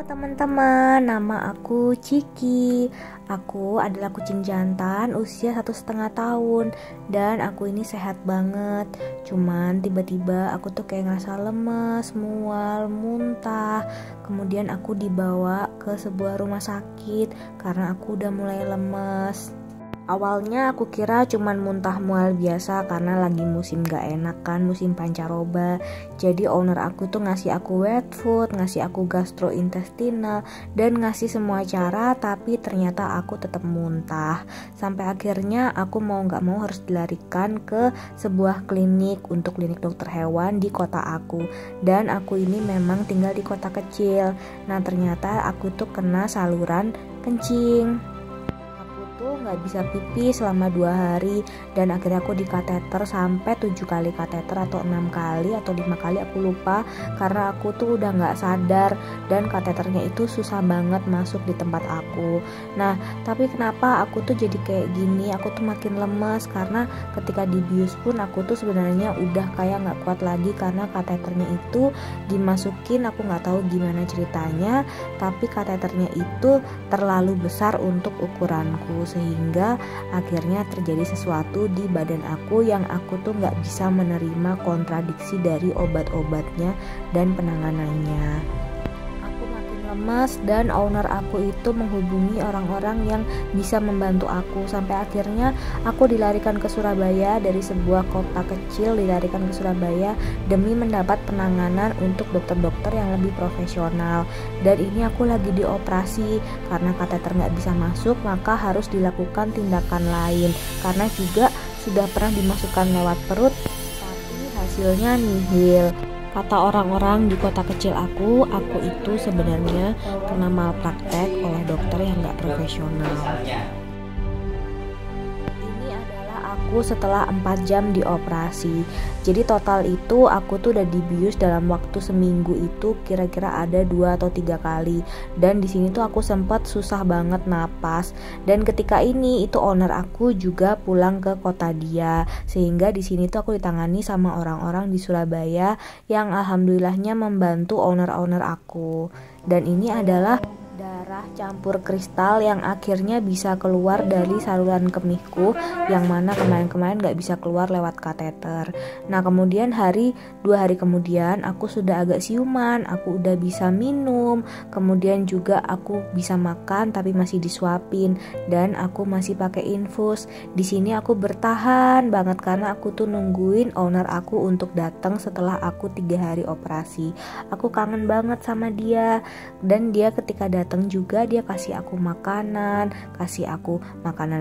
Teman-teman, nama aku Ciki. Aku adalah kucing jantan usia 1,5 tahun. Dan aku ini sehat banget. Cuman tiba-tiba aku tuh kayak ngerasa lemes, mual, muntah. Kemudian aku dibawa ke sebuah rumah sakit karena aku udah mulai lemes. Awalnya aku kira cuman muntah mual biasa karena lagi musim gak enak kan, musim pancaroba. Jadi owner aku tuh ngasih aku wet food, ngasih aku gastrointestinal, dan ngasih semua cara, tapi ternyata aku tetap muntah. Sampai akhirnya aku mau gak mau harus dilarikan ke sebuah klinik untuk klinik dokter hewan di kota aku. Dan aku ini memang tinggal di kota kecil. Nah ternyata aku tuh kena saluran kencing. Nggak bisa pipi selama 2 hari, dan akhirnya aku dikateter sampai 7 kali kateter atau 6 kali atau 5 kali, aku lupa, karena aku tuh udah nggak sadar dan kateternya itu susah banget masuk di tempat aku. Nah tapi kenapa aku tuh jadi kayak gini, aku tuh makin lemes karena ketika dibius pun aku tuh sebenarnya udah kayak nggak kuat lagi karena kateternya itu dimasukin, aku nggak tahu gimana ceritanya, tapi kateternya itu terlalu besar untuk ukuranku, sehingga akhirnya terjadi sesuatu di badan aku yang aku tuh nggak bisa menerima kontradiksi dari obat-obatnya dan penanganannya. Aku makin lemas dan owner aku itu menghubungi orang-orang yang bisa membantu aku, sampai akhirnya aku dilarikan ke Surabaya. Dari sebuah kota kecil dilarikan ke Surabaya demi mendapat penanganan untuk dokter-dokter yang lebih profesional. Dan ini aku lagi dioperasi karena kateter nggak bisa masuk, maka harus dilakukan tindakan lain karena juga sudah pernah dimasukkan lewat perut tapi hasilnya nihil. Kata orang-orang di kota kecil aku itu sebenarnya kena malpraktek oleh dokter yang nggak profesional. Aku setelah 4 jam dioperasi. Jadi total itu aku tuh udah dibius dalam waktu seminggu itu kira-kira ada 2 atau 3 kali. Dan di sini tuh aku sempat susah banget napas. Dan ketika ini itu owner aku juga pulang ke kota dia, sehingga di sini tuh aku ditangani sama orang-orang di Surabaya yang alhamdulillahnya membantu owner-owner aku. Dan ini adalah darah campur kristal yang akhirnya bisa keluar dari saluran kemihku, yang mana kemarin-kemarin gak bisa keluar lewat kateter. Nah kemudian 2 hari kemudian aku sudah agak siuman, aku udah bisa minum, kemudian juga aku bisa makan tapi masih disuapin, dan aku masih pakai infus. Di sini aku bertahan banget karena aku tuh nungguin owner aku untuk datang setelah aku 3 hari operasi. Aku kangen banget sama dia, dan dia ketika datang juga dia kasih aku makanan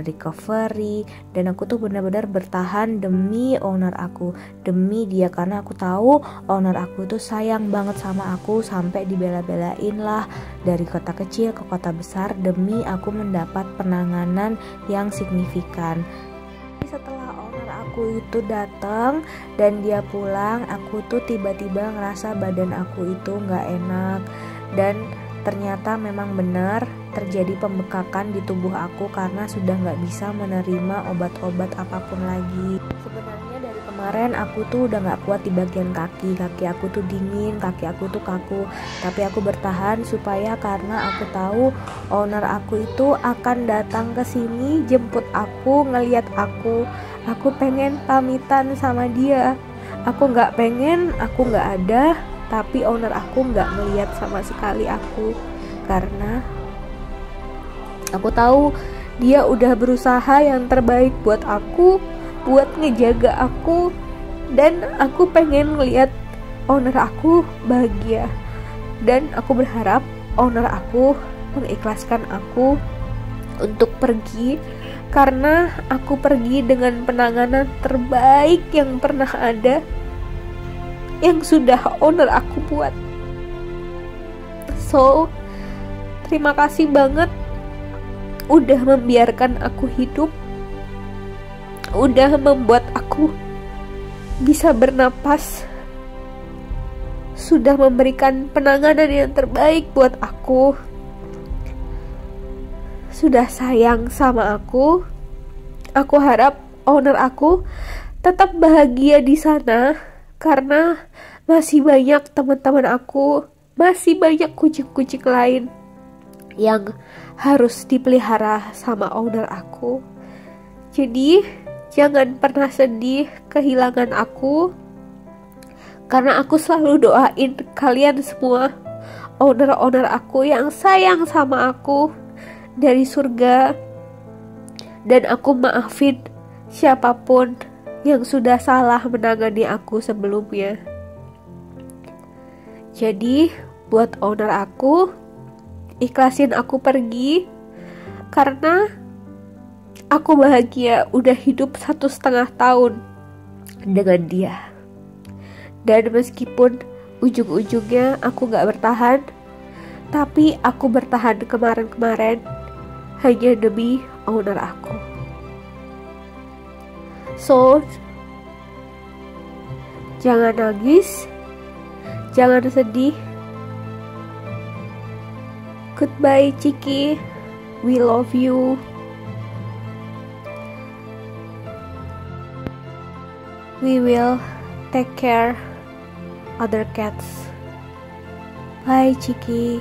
recovery, dan aku tuh benar-benar bertahan demi owner aku, demi dia, karena aku tahu owner aku tuh sayang banget sama aku sampai dibela-belain lah dari kota kecil ke kota besar demi aku mendapat penanganan yang signifikan. Setelah owner aku itu datang dan dia pulang, aku tuh tiba-tiba ngerasa badan aku itu nggak enak, dan ternyata memang benar terjadi pembekakan di tubuh aku karena sudah nggak bisa menerima obat-obat apapun lagi. Sebenarnya dari kemarin aku tuh udah nggak kuat di bagian kaki aku tuh dingin, kaki aku tuh kaku, tapi aku bertahan supaya karena aku tahu owner aku itu akan datang ke sini jemput aku, ngeliat aku pengen pamitan sama dia. Aku nggak pengen aku nggak ada, tapi owner aku nggak ngeliat sama sekali aku, karena aku tahu dia udah berusaha yang terbaik buat aku, buat ngejaga aku, dan aku pengen ngeliat owner aku bahagia. Dan aku berharap owner aku mengikhlaskan aku untuk pergi, karena aku pergi dengan penanganan terbaik yang pernah ada, yang sudah owner aku buat. So, terima kasih banget udah membiarkan aku hidup, udah membuat aku bisa bernapas, sudah memberikan penanganan yang terbaik buat aku, sudah sayang sama aku. Aku harap owner aku tetap bahagia di sana, karena masih banyak teman-teman aku masih banyak kucing-kucing lain yang harus dipelihara sama owner aku. Jadi jangan pernah sedih kehilangan aku, karena aku selalu doain kalian semua, owner-owner aku yang sayang sama aku dari surga. Dan aku maafin siapapun yang sudah salah menangani aku sebelumnya. Jadi buat owner aku, ikhlasin aku pergi, karena aku bahagia udah hidup 1,5 tahun dengan dia. Dan meskipun ujung-ujungnya aku gak bertahan, tapi aku bertahan kemarin-kemarin hanya demi owner aku. So, jangan nangis, jangan sedih. Goodbye Ciki, we love you. We will take care other cats. Bye Ciki.